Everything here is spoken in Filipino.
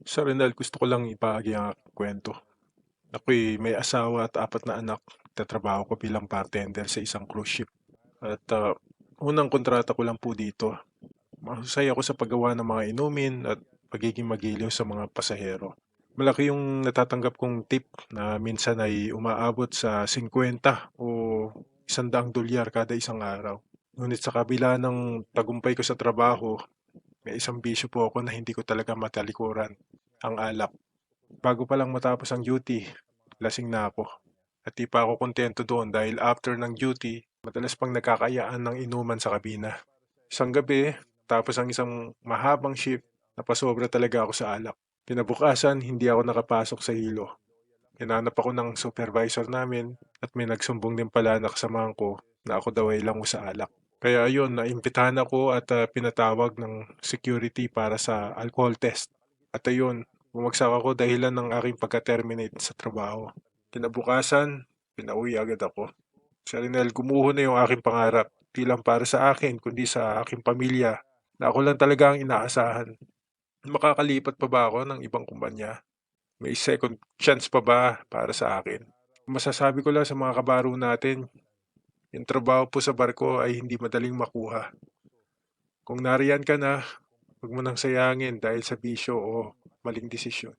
Sa Rinal, gusto ko lang ibahagi ang aking kwento. Ako'y may asawa at 4 na anak. Tatrabaho ko bilang bartender sa isang cruise ship. At unang kontrata ko lang po dito. Mahusay ako sa paggawa ng mga inumin at pagiging magiliw sa mga pasahero. Malaki yung natatanggap kong tip na minsan ay umaabot sa 50 o $100 kada isang araw. Ngunit sa kabila ng tagumpay ko sa trabaho, may isang bisyo po ako na hindi ko talaga matalikuran, ang alak. Bago pa lang matapos ang duty, lasing na ako. At di pa ako kontento doon dahil after ng duty, madalas pang nagkakayaan ng inuman sa kabina. Isang gabi, tapos ang isang mahabang shift, napasobra talaga ako sa alak. Kinabukasan, hindi ako nakapasok sa hilo. Hinanap ako ng supervisor namin at may nagsumbong din pala na kasamahan ko na ako daw ay lango sa alak. Kaya ayun, naimbitahan ako at pinatawag ng security para sa alcohol test. At ayun, bumagsak ako dahilan ng aking pagka-terminate sa trabaho. Kinabukasan, pinauwi agad ako. Sa Rinel, gumuho na yung aking pangarap. Di lang para sa akin, kundi sa aking pamilya na ako lang talaga ang inaasahan. Makakalipat pa ba ako ng ibang kumpanya? May second chance pa ba para sa akin? Masasabi ko lang sa mga kabaro natin, yung trabaho po sa barko ay hindi madaling makuha. Kung nariyan ka na, huwag mo nang sayangin dahil sa bisyo o maling desisyon.